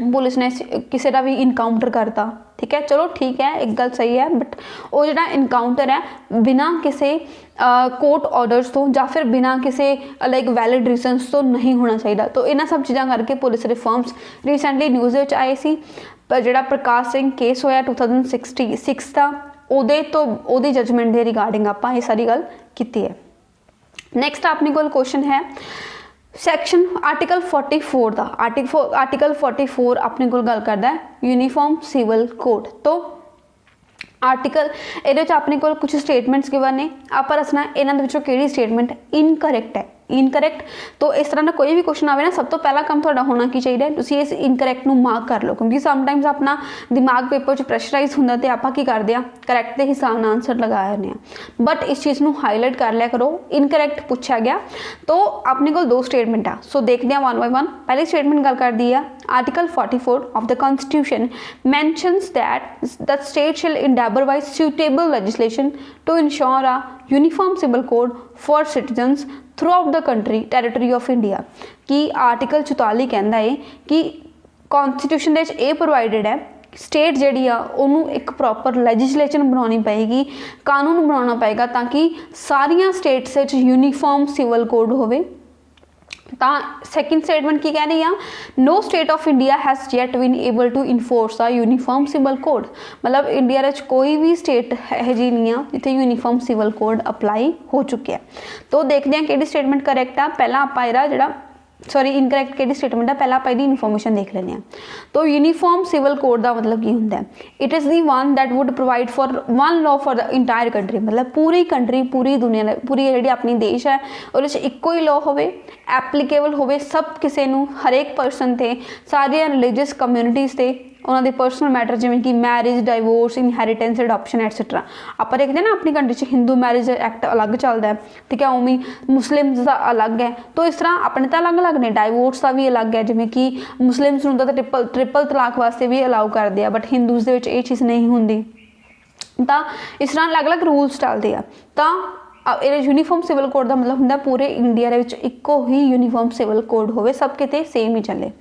पुलिस ने किसी का भी इनकाउंटर करता, ठीक है, चलो ठीक है, एक गल सही है, बट वो जो इनकाउंटर है बिना किसी कोर्ट ऑर्डर्स तो या फिर बिना किसी लाइक वैलिड रीजनस तो नहीं होना चाहिए। तो इन्ह सब चीज़ों करके पुलिस रिफॉर्म्स रिसेंटली न्यूज़ में आए सी, पर जो प्रकाश सिंह केस होया 2066 का उहदे तो उहदी जजमेंट के रिगार्डिंग आपां ये सारी गल कीती है। नैक्सट अपने को क्वेश्चन है सैक्शन आर्टिकल 44 का। आर्टिकल 44 अपने को गल करता है यूनीफॉर्म सिविल कोड। तो आर्टिकल ये अपने को कुछ स्टेटमेंट्स गिवन ने, आप दसना इन्होंने कि स्टेटमेंट इनकरैक्ट है। इनकरैक्ट तो इस तरह का कोई भी क्वेश्चन आए ना, सब तो पहला काम थोड़ा होना की चाहिए तुसीं इस इनकरैक्ट नूं मार्क कर लो, क्योंकि समटाइम्स अपना दिमाग पेपर च प्रैशराइज होंदा ते आपां की करते हैं करैक्ट के हिसाब नाल आंसर लगा देने, बट इस चीज़ नूं हाईलाइट कर लिया करो। इनकरैक्ट पूछा गया तो अपने को दो स्टेटमेंट आ, सो देखते हैं वन बाय वन। पहली स्टेटमेंट गल कर दी है article 44 of the constitution mentions that the state shall endeavour by suitable legislation to ensure a uniform civil code for citizens throughout the country territory of India। कि article 44 कहता है कि constitution दे ये प्रोवाइडेड है स्टेट जी आ उन्होंने एक proper लैजिसलेशन बनानी Peggy, कानून बनाना पेगा ताकि सारिया स्टेट्स यूनीफॉर्म सिविल कोड होवे। सैकेंड स्टेटमेंट की कह रही है no state of India has yet been able to enforce a uniform civil code. मतलब इंडिया में कोई भी स्टेट है जी नहीं है जिथे यूनीफॉर्म सिविल कोड अपलाई हो चुके हैं। तो देखते हैं कि स्टेटमेंट करैक्ट आ। पहला आप जो सॉरी इनकरैक्ट कि स्टेटमेंट है, पहला आप इनफॉर्मेशन देख लेने हैं। तो यूनीफॉर्म सिविल कोड का मतलब की होंगे it is the one that would provide for one law for the entire country. मतलब पूरी कंट्री पूरी दुनिया पूरी जी अपनी देश है और इक्को ही लॉ हो एप्लीकेबल हो सब किसी हरेक परसन से सारिया रिलीजियस कम्यूनिटीज़ से उन्होंने पर्सनल मैटर जिमें कि मैरिज डाइवोर्स इनहेरिटेंस एडॉप्शन एटसैट्रा। आप देखते हैं ना अपनी कंट्री में हिंदू मैरिज एक्ट अलग चलता है, ठीक है, उमें मुस्लिम्स का अलग है। तो इस तरह अपने तो अलग अलग ने, डाइवोर्स का भी अलग है, जिमें कि मुस्लिम्स तो ट्रिपल तलाक वास्ते भी अलाउ करते हैं, बट हिंदूज़ ये चीज़ नहीं होंगी। तो इस तरह अलग अलग रूल्स चलते हैं। तो यूनीफॉर्म सिविल कोड का मतलब होंगे पूरे इंडिया इक्को ही यूनीफॉर्म सिविल कोड हो सब किते सेम ही चले।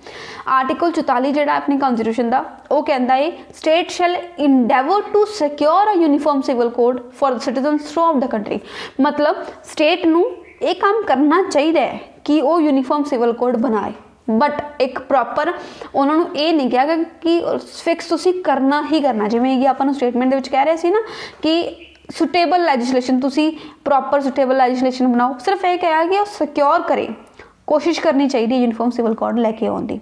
आर्टिकल 44 जो अपनी कॉन्स्टिट्यूशन का वो कहता है state shall endeavour to secure a uniform civil code for the citizens throughout the country. मतलब स्टेट नूं ये काम करना चाहिए कि वो यूनीफॉर्म सिविल कोड बनाए, बट एक प्रॉपर उन्होंने ये नहीं कहा कि फिक्स तुसी करना ही करना, जिवें कि आपां स्टेटमेंट दे विच कह रहे सी ना कि सुटेबल लैजिसलेशन तुसी प्रॉपर सुटेबल लैजिसलेशन बनाओ। सिर्फ ये कहा कि सिक्योर करे, कोशिश करनी चाहिए यूनीफॉर्म सिविल कोड लैके आने।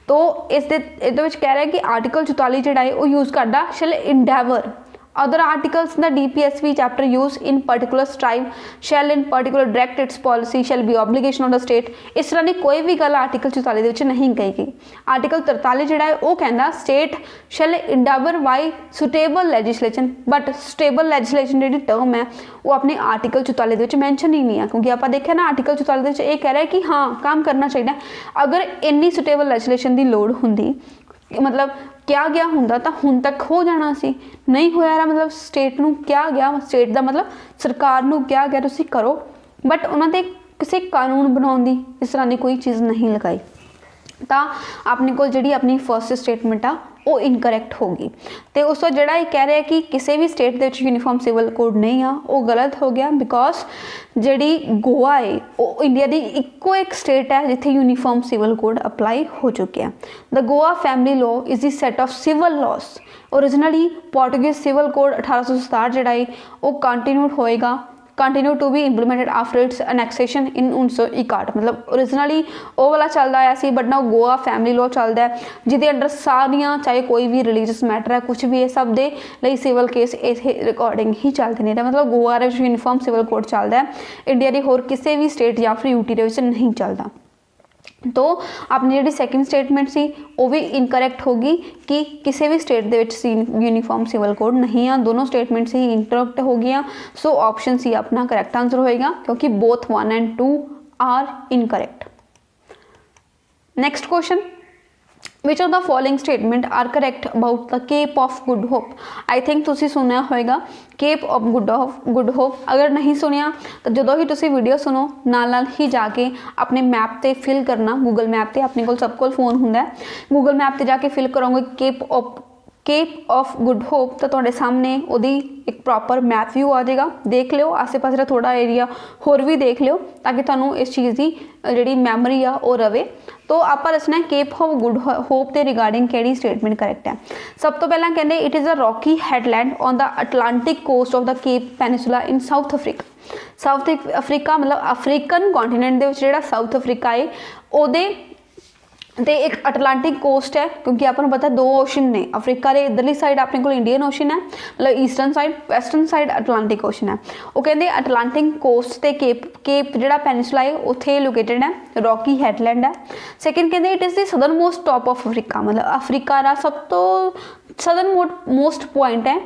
तो इस कह रहा है कि आर्टिकल 44 जोड़ा है वो यूज़ करता शैल Endeavour other articles in the DPSP chapter use in particular strive shall in particular direct its policy shall be obligation of the state। इस तरह की कोई भी गल आर्टिकल 44 के नहीं कही गई। आर्टिकल 43 जोड़ा है वो कहता state shall endeavour by suitable legislation, but suitable legislation जी टर्म है वो अपने आर्टिकल 44 के मैंशन ही नहीं है, क्योंकि आप देखा ना आर्टिकल 44 ये कह रहा है कि हाँ काम करना चाहिए। अगर इन्नी सुटेबल लैजिसलेशन की लोड़ होंगी मतलब क्या गया होंदा तो हुण तक हो जाना सी, नहीं होया रहा मतलब स्टेट नूं क्या गया, स्टेट का मतलब सरकार नूं क्या गया तुसीं करो, बट उन्होंने किसी कानून बनाने की इस तरह की कोई चीज़ नहीं लगाई। तो अपने को जी अपनी फर्स्ट स्टेटमेंट आ वो इनकरैक्ट होगी। तो उस जोड़ा ये कह रहे हैं कि किसी भी स्टेट के यूनीफॉर्म सिविल कोड नहीं आ वो गलत हो गया, बिकॉज जी गोवा है वो इंडिया की इक्को एक स्टेट है जिथे यूनीफॉर्म सिविल कोड अपलाई हो चुके हैं। The Goa family law is the set of civil laws. Originally Portuguese civil code 1867 जोड़ा है वो कंटिन्यूड होएगा continue to be implemented after its annexation in 1961। मतलब ओरिजिनली वो वाला चलता आया सी, बट ना गोवा फैमिली लॉ चलता है जिदे अंडर सारिया चाहे कोई भी रिलीजियस मैटर है कुछ भी है सब दे लई सिविल केस इस रिकॉर्डिंग ही चलते नहीं। मतलब गोवा यूनीफॉर्म सिविल कोड चलता है, इंडिया की होर किसी भी स्टेट या फिर यूटी नहीं चलता। तो अपनी जी सैकेंड स्टेटमेंट सी वो भी इनकरैक्ट होगी कि किसी भी स्टेट दे विच यूनीफॉर्म सिविल कोड नहीं आ, दोनों स्टेटमेंट ही इनकरैक्ट हो गई। सो ऑप्शन सी अपना करैक्ट आंसर होएगा क्योंकि both 1 and 2 are incorrect. Next question, which of the following statement are correct about the Cape of Good Hope. I think तुसी सुनिया होएगा केप ऑफ गुड होप। अगर नहीं सुनिया तो जो ही तुसी वीडियो सुनो नाल ही जाके अपने मैप ते फिल करना, गूगल मैप ते अपने को सब को फोन हुंदा, गूगल मैप ते जाके फिल करोगे केप ऑफ गुड होप तो तुहाडे सामने उहदी एक प्रॉपर मैप व्यू आ जाएगा। देख लियो आसे पासे का थोड़ा एरिया होर भी देख लियो ताकि तुहानू इस चीज़ की जिहड़ी मैमरी आ वो रवे। तो आप दसना है केप ऑफ गुड होप के रिगार्डिंग किहड़ी स्टेटमेंट करैक्ट है। सब तो पहला कहते it is a rocky headland on the Atlantic coast of the Cape Peninsula in South Africa. South Africa मतलब अफ्रीकन कॉन्टीनेंट दे विच जिहड़ा साउथ अफ्रीका है उहदे ते एक अटलांटिक कोस्ट है, क्योंकि आपको पता है 2 ओशन ने, अफ्रीका के इधरली साइड अपने को इंडियन ओशन है, मतलब eastern side, western side Atlantic ocean है। वो कहते अटलांटिक कोस्ट ते केप जिहड़ा पेनिसुला है उत्थे लोकेटेड है, रॉकी हैडलैंड है। सैकेंड कहते it is the southern most top of Africa, मतलब अफ्रीका का सब तो सदर्न मोस्ट पॉइंट है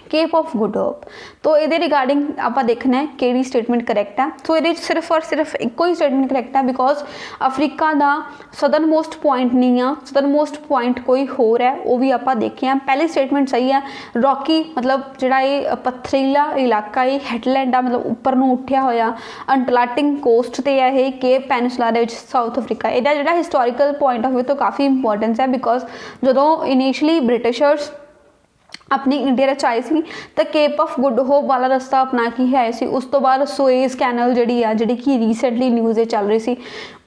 केप ऑफ गुड होप। तो ये रिगार्डिंग आप देखना है कि स्टेटमेंट करैक्ट है। सो ये सिर्फ और सिर्फ एक ही स्टेटमेंट करैक्ट है बिकॉज अफ्रीका का सदर्न मोस्ट पॉइंट नहीं आ, सदर्न मोस्ट पॉइंट कोई होर है, वो भी आप देखे हैं। पहली स्टेटमेंट सही है, रॉकी मतलब जिहड़ा ये पथरीला इलाका है, हैडलैंड आ मतलब उपर नूं उठिया होया अटलांटिक कोस्ट ते है ये केप पेनिसुला दे विच साउथ अफ्रीका। इहदा जिहड़ा हिस्टोरिकल पॉइंट ऑफ व्यू तो काफ़ी इंपॉर्टेंस है बिकॉज जदों इनिशियली ब्रिटिशर्स अपनी इंडिया च आए सी तो केप ऑफ गुड होप वाला रस्ता अपना के ही आए सी। उस तो बाद सुएज कैनल जी कि रीसेंटली न्यूज़ चल रही सी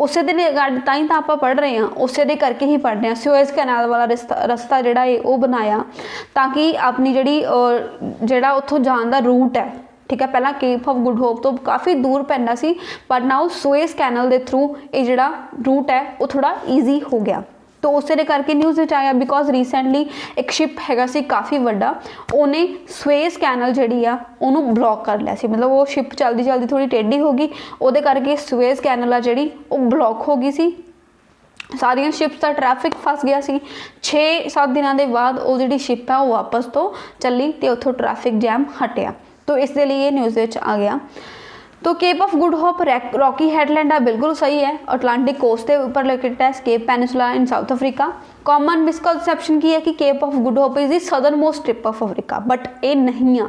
उस दिन ताई तो आप पढ़ रहे हैं, उस करके ही पढ़ रहे हैं। सुएज कैनल वाला रस्ता जोड़ा है वो बनाया ताकि अपनी जिहड़ा उत्थों जान का रूट है, ठीक है, पहला केप ऑफ गुड होप तो काफ़ी दूर पैंदा सी बट नाउ सुएज कैनल के थ्रू ये जिहड़ा रूट है वो थोड़ा ईजी हो गया। तो उस करके न्यूज़ आया बिकॉज रीसेंटली एक शिप हैगा सी काफ़ी वड्डा, उन्हें सुएज कैनल जी आ उन्होंने ब्लॉक कर लिया सी, मतलब वो शिप चलती चलती थोड़ी टेढ़ी हो गई, वो करके सुएज कैनल आ जी वो ब्लॉक हो गई सी, सारिया शिप्स का ट्रैफिक फस गया सी। 6-7 दिनों के बाद वो जी शिप है वो वापस तो चली तो उतों ट्रैफिक जैम हटिया, तो इसलिए न्यूज़ आ गया। तो Cape of Good Hope rocky headland है बिल्कुल सही है, अटलांटिक कोस्ट के ऊपर लोकेटेड है, Cape Peninsula in South Africa. Common misconception की है कि Cape of Good Hope is the southern most tip of Africa, but ये नहीं है।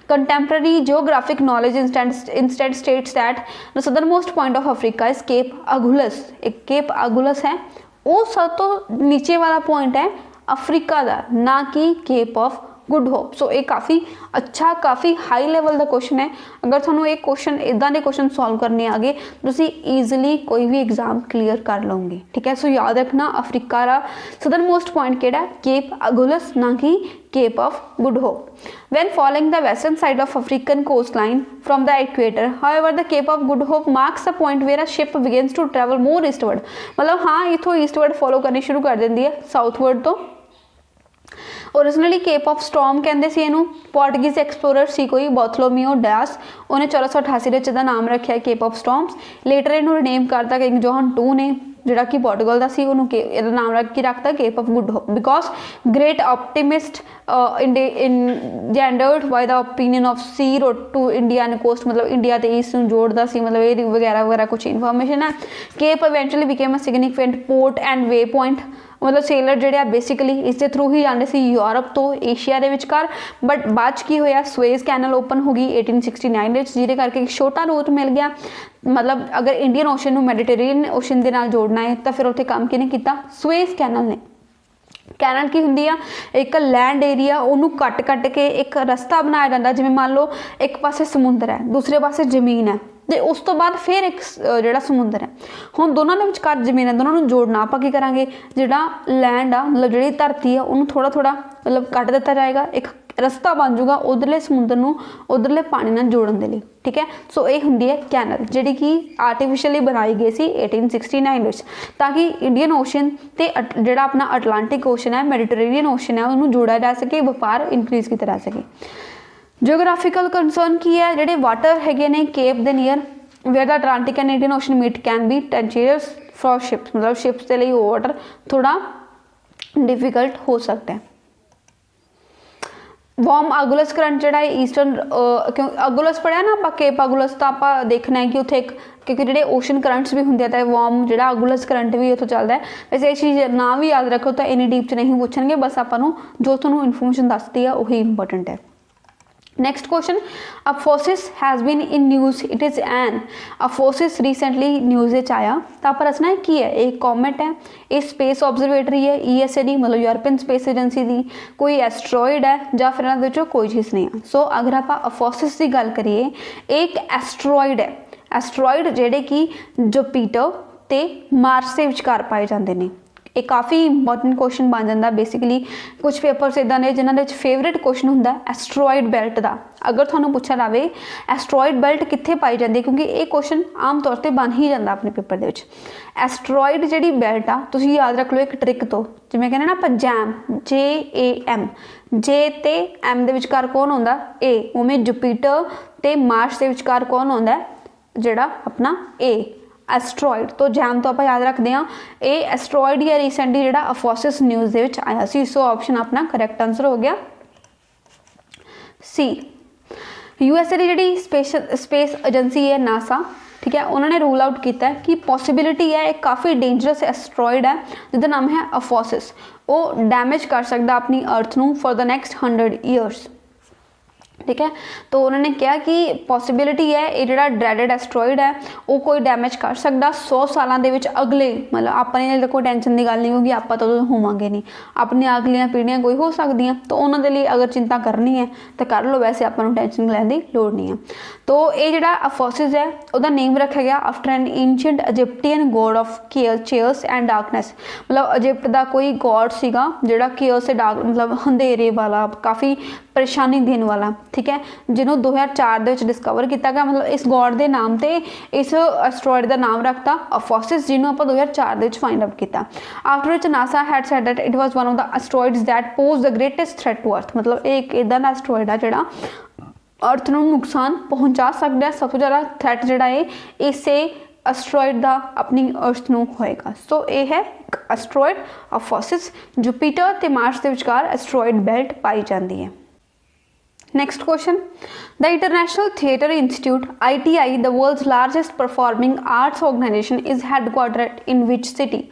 Contemporary geographic knowledge instead states that the southern most point of Africa is Cape Agulhas. एक Cape अगुलस है वो सब तो नीचे वाला पॉइंट है अफ्रीका का, ना कि केप ऑफ गुड होप। सो ये काफ़ी अच्छा काफ़ी हाई लैवल का क्वेश्चन है। अगर थोड़ा एक क्वेश्चन इदा के क्वेश्चन सॉल्व करने आ गए तो ईजिली कोई भी एग्जाम क्लीयर कर लोगे, ठीक है। सो याद रखना अफ्रीका का सदर्न मोस्ट पॉइंट केड़ा केप अगुलस, ना कि Cape of Good Hope. When following the western side of African coastline from the equator, however, the Cape of Good Hope marks the point where a ship begins to travel more eastward। मतलब हाँ इथों eastward follow करनी शुरू कर देंदी है southward तो। Originally cap of storm कहते सी इनू, Portuguese explorer सी कोई बार्थोलोमियो डायस, उन्हें 1488 का नाम रखा केप ऑफ स्टॉर्म्स। लेटर इनू रिनेम करता किंग जोहन II ने जिहड़ा कि पोर्टुगल का सी, उन्होंने इहदा नाम रखता Cape of Good Hope because great optimist gendered by the opinion of sea road to Indian coast, मतलब इंडिया के ईस्ट में जोड़ता सी, मतलब ये वगैरह वगैरह कुछ इन्फॉर्मेशन है। Cape eventually became a significant port and way point, मतलब सेलर जोड़े बेसिकली इसके थ्रू ही जाते सी यूरोप तो एशिया के विचकार, बट बाद की होया सुएज कैनल ओपन हो गई 1869 जिहदे करके एक छोटा रूट मिल गया। मतलब अगर इंडियन ओशन में मैडिटेरेनियन ओशन के नाल जोड़ना है तो फिर उत्थे काम किहने कीता, सुएज कैनल ने। कैनल की होंदी आ एक लैंड एरिया उन्होंने कट के एक रस्ता बनाया जाता, जिवें मान लो एक पासे समुंदर है दूसरे पासे जमीन है तो उस तो बाद फिर एक जिहड़ा समुंदर है, हुण दोनों के विचकार जमीन है, दोनों जोड़ना आपां की करांगे, जिहड़ा लैंड आ मतलब जिहड़ी धरती है उन्होंने थोड़ा थोड़ा मतलब कट दिता जाएगा, एक रस्ता बन जूगा उधरले समुंदर नूं उधरले पानी नाल जोड़न दे लई, ठीक है। सो ये हुंदी है कैनल जिहड़ी कि आर्टिफिशियली बनाई गई सी 1869 विच, ताकि इंडियन ओशन ते जिहड़ा अपना अटलांटिक ओशन है मैडिटेरेनियन ओशन है उन्होंने जोड़ा जा सके, व्यापार इनक्रीज किया जा सके। जियोग्राफिकल कंसर्न की है, जिहड़े वाटर हैगे ने केप दे near where the Atlantic and Indian Ocean meet can be treacherous for ships, मतलब शिप्स के लिए वाटर थोड़ा डिफिकल्ट हो सकता है। वार्म अगुलस करंट जोड़ा ईस्टर्न क्यों अगुलस पढ़िया ना आप केप अगुलस, तो आप देखना है कि उत्थे एक क्योंकि जो ओशन करंट्स भी होंगे तो वार्म जो अगुलस करंट भी उतो चलता है। वैसे ये चीज़ ना भी याद रखो तो इन्नी डीप च नहीं पूछेंगे, बस आपको जो थोड़ा इन्फॉर्मेशन दसती है वही इंपॉर्टेंट है। Next question, Apophis has been in news, it is an Apophis recently news आया, तो आप रचना है की है, एक कॉमेट है, ये स्पेस ऑबजरवेटरी है ESA दी मतलब यूरोपियन स्पेस एजेंसी दी, कोई एस्ट्रॉइड है या फिर इन्होंने कोई चीज़ नहीं है। सो अगर आप अफोसिस की गल करिए, एक एस्ट्रॉइड है, एस्ट्रॉइड जेडे कि जुपिटर ते मार्स के विचकार पाए जाते हैं। एक काफ़ी इंपॉर्टेंट क्वेश्चन बन जाता बेसिकली, कुछ पेपर्स इदा ने जिन्होंने फेवरेट क्वेश्चन होंगे एस्ट्रॉइड बेल्ट का। अगर थोड़ा पूछा जाए एस्ट्रॉइड बेल्ट कितने पाई जाती है, क्योंकि ये क्वेश्चन आम तौर पर बन ही जाता अपने पेपर के। एस्ट्रॉइड जी बेल्ट आ तुम याद रख लो एक ट्रिक तो, जिमें कहने ना आप जैम JAM, जे ते M के विचकार कौन होंदा A, उमें जुपिटर ते मार्स के विचकार कौन होंदा जिहड़ा अपना A एस्ट्रॉइड। तो जैम तो आप याद रखते हैं, ये एस्ट्रॉइड या रिसेंटली जो अफोसिस न्यूज़ के आया सी। सो ऑप्शन अपना करैक्ट आंसर हो गया C। USA की जी स्पेस एजेंसी है नासा, ठीक है, उन्होंने रूल आउट किया है कि पॉसिबिलिटी है एक काफ़ी डेंजरस एस्ट्रॉइड है जिसका नाम है अफोसिस, वो डैमेज कर सकता अपनी अर्थ को फॉर द नेक्स्ट 100 ईयर्स, ठीक है। तो उन्होंने कहा कि पॉसिबिलिटी है ये जो ड्रैडेड एस्ट्रॉइड है वो कोई डैमेज कर सकता 100 सालों के अगले, मतलब अपने कोई टेंशन की गल नहीं होगी, आप तो होवांगे नहीं, अपनी अगलियां पीढ़ियां कोई हो सकती तो उन्होंने लिए अगर चिंता करनी है तो कर लो, वैसे आपको टेंशन लेने की लोड़ नहीं है। तो ये जो अफोसिस है उसका नेम रखा गया after N ancient Egyptian God of chairs and darkness, मतलब इजिप्ट का कोई गॉड सीगा जो चेयर्स से डार्क मतलब अंधेरे वाला, काफ़ी परेशानी देने वाला, ठीक है, जिन्हों 2004 डिस्कवर किया गया, मतलब इस गॉड के नाम से इस एस्ट्रॉइड का नाम रखता अफोसिस, जिन्होंने आप 2004 फाइंड आउट किया। After which NASA had said that it was one of the asteroids that pose the greatest threat to Earth, मतलब एक इदा का एस्ट्रॉइड है जो अर्थ को नुकसान पहुँचा सकता है, सब तो ज़्यादा थ्रैट जोड़ा है इसे एस्ट्रॉइड का अपनी अर्थ को होएगा। सो ये है एस्ट्रॉइड अफोसिस, जुपिटर ते मार्स के विचकार एस्ट्रॉइड बेल्ट पाई जाती है। Next question, the International Theatre Institute ITI, the world's largest performing arts organisation, is headquartered in which city.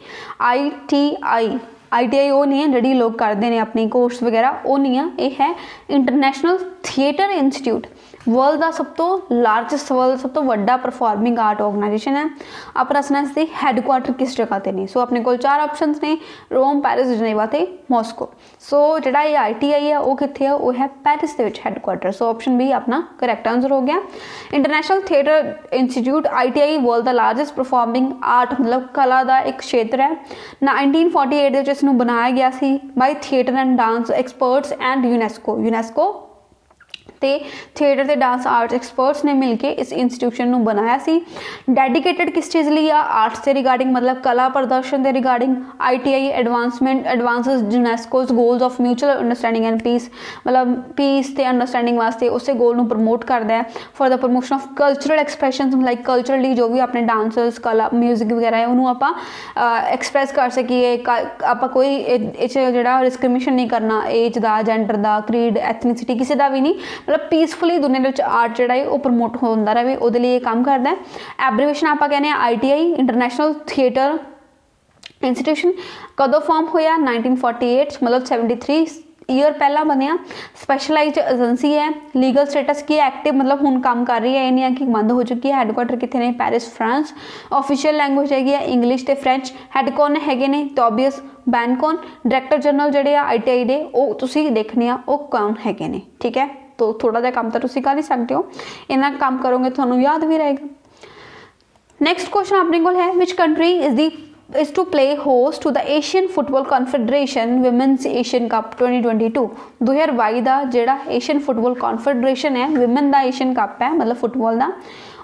ITI वो नहीं है जी लोग करते हैं अपनी कोर्स वगैरह, वो नहीं है, ये है इंटरनेशनल थिएटर इंस्टीट्यूट, वर्ल्ड का सब तो लार्जेस्ट, वर्ल्ड सब तो वड्डा परफॉर्मिंग आर्ट ऑर्गेनाइजेशन है। आप दसना इसके हैडक्वार्टर किस जगह पर ने। सो अपने को 4 ऑप्शन ने, रोम, पेरिस, जिनेवा ते मॉस्को। सो जोड़ा ये ITI है वो कितने है, वो है पेरिस के हैडक्वार्टर। सो ऑप्शन बी अपना करैक्ट आंसर हो गया। International Theatre Institute ITI world the largest performing art मतलब कला का एक क्षेत्र है। 1948 इसनूं बनाया गया सी by theatre and dance experts and UNESCO ते थिएटर ते डांस आर्ट्स एक्सपर्ट्स ने मिलके इस इंस्टीट्यूशन को बनाया सी। डेडिकेटेड किस चीज़ लिए आर्ट्स के रिगार्डिंग, मतलब कला प्रदर्शन के regarding. ITI advances UNESCO's goals of mutual understanding and peace, मतलब पीस ते अंडरस्टैंडिंग वास्ते उस गोल को प्रमोट करता है। For the promotion of cultural expression, like culturally जो भी अपने डांसर्स कला म्यूजिक वगैरह है उन्होंने आप एक्सप्रैस कर सकीए, आप कोई जो डिस्क्रिमिनेशन नहीं करना एज का, जेंडर का, क्रीड, एथनिसिटी किसी का भी नहीं, मतलब पीसफुली दुनिया आर्ट जोड़ा है वो प्रमोट होता रहे, वो लिए काम करता है। एब्रीवेशन आप कहने ITI इंटरनेशनल थिएटर इंस्टीट्यूशन कदों फॉर्म होया 1948, मतलब 73 ईयर पहला बनया। स्पैशलाइज एजेंसी है, लीगल स्टेटस की एक्टिव मतलब हुण काम कर रही है, ये नहीं है कि बंद हो चुकी है। हैडक्वार्टर कितने ने, पेरिस फ्रांस। ऑफिशियल लैंगुएज हैगी है इंग्लिश ते फ्रेंच। हैड कौन हैगे ने, टॉबियस बैनकॉन। डायरैक्टर जनरल जोड़े ITI दे वो तुसीं देखने आ वो कौन हैगे ने, ठीक है। तो थोड़ा जहा काम तो तुसीं कर ही सकते हो, इन्ना काम करोगे तो याद भी रहेगा। नेक्स्ट क्वेश्चन अपने को है, which country is to play host to the Asian Football Confederation Women's Asian Cup 2022। 2022 का जोड़ा एशियन फुटबॉल कॉन्फेडरेशन है, विमेन का एशियन कप है मतलब फुटबॉल का,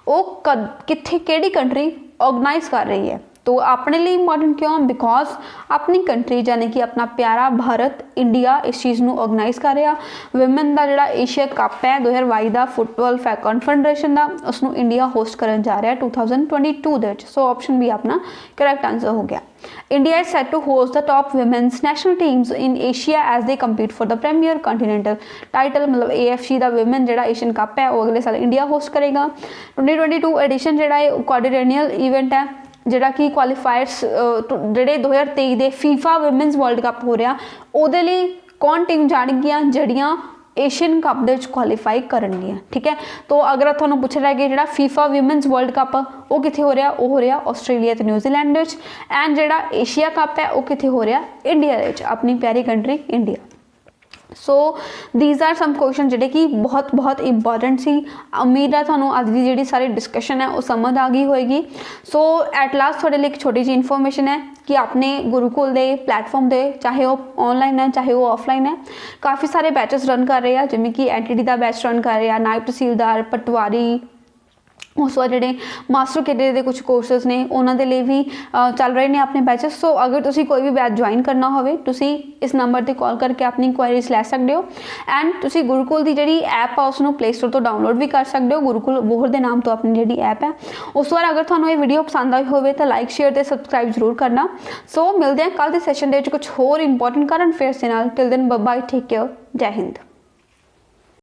वो कितने केड़ी कंट्री ऑर्गेनाइज कर रही है। तो अपने लिए इंपॉर्टेंट क्यों? बिकॉज अपनी कंट्री यानी कि अपना प्यारा भारत इंडिया इस चीज़ ਨੂੰ ऑर्गेनाइज कर रहा। विमेन का जोड़ा एशिया कप है 2022 का फुटबॉल कॉन्फेडरेशन का उसਨੂੰ इंडिया होस्ट करन जा रहा 2022 ਦੇ ਵਿੱਚ। सो ऑप्शन भी अपना करेक्ट आंसर हो गया। India is set to host the top women's national teams in Asia as they compete for the Premier Continental title। मतलब AFC ਦਾ women ਜਿਹੜਾ एशियन कप है वो अगले साल इंडिया होस्ट करेगा। 2022 एडिशन ਜਿਹੜਾ है क्वाड्रिएनियल इवेंट है ਜਿਹੜਾ कि क्वालीफायर्स ਜਿਹੜੇ 2023 ਦੇ फीफा वुमेन्स वर्ल्ड कप हो रहा ਉਹਦੇ ਲਈ कौन टीम ਜਾਣਗੀਆਂ ਜਿਹੜੀਆਂ एशियन कप ਦੇ ਵਿੱਚ ਕੁਆਲੀਫਾਈ ਕਰਨਗੀਆਂ। ठीक है, तो अगर ਤੁਹਾਨੂੰ ਪੁੱਛ ਰਿਹਾ ਕਿ ਜਿਹੜਾ फीफा वुमेन्स वर्ल्ड कप ਉਹ ਕਿੱਥੇ ਹੋ ਰਿਹਾ? ਉਹ ਹੋ ਰਿਹਾ ਆਸਟ੍ਰੇਲੀਆ ਤੇ ਨਿਊਜ਼ੀਲੈਂਡ ਦੇ ਵਿੱਚ। ਐਂਡ ਜਿਹੜਾ ਏਸ਼ੀਆ ਕੱਪ ਹੈ ਉਹ ਕਿੱਥੇ ਹੋ ਰਿਹਾ? ਇੰਡੀਆ ਦੇ ਵਿੱਚ, ਆਪਣੀ ਪਿਆਰੀ country India. So these are some question ਜਿਹੜੇ कि बहुत बहुत इंपॉर्टेंट सी। उम्मीद है ਤੁਹਾਨੂੰ ਅੱਜ ਦੀ ਜਿਹੜੀ ਸਾਰੀ डिस्कशन है वो समझ आ गई होएगी। सो एट लास्ट ਤੁਹਾਡੇ ਲਈ एक छोटी जी इन्फॉर्मेशन है कि अपने गुरुकुल के प्लेटफॉर्म दे चाहे वो ऑनलाइन है चाहे वो ऑफलाइन है काफ़ी सारे बैचेस रन कर रहे हैं, जिमें कि एंटीडी का बैच रन कर रहे हैं, नायब तहसीलदार पटवारी, उस बाद जोड़े मास्टर कैडर के कुछ कोर्सेस ने उन्होंने लिए भी चल रहे हैं अपने बैचेस। सो अगर तुसी कोई भी बैच ज्वाइन करना हो तुसी इस नंबर पर कॉल करके अपनी इंक्वायरीज लै सकते हो। एंड तुसी गुरुकुल की जी ऐप आ उसनों प्ले स्टोर तो डाउनलोड भी कर सकते हो, गुरुकुल बोहर के नाम तो अपनी जी ऐप है। उस बार अगर थानू ये वीडियो पसंद आई हो तो लाइक शेयर तो सबसक्राइब जरूर करना। सो मिलते हैं कल के सैशन के कुछ होर इंपॉर्टेंट करंट अफेयर्स के नाल। Till then bye bye, take care, Jai Hind.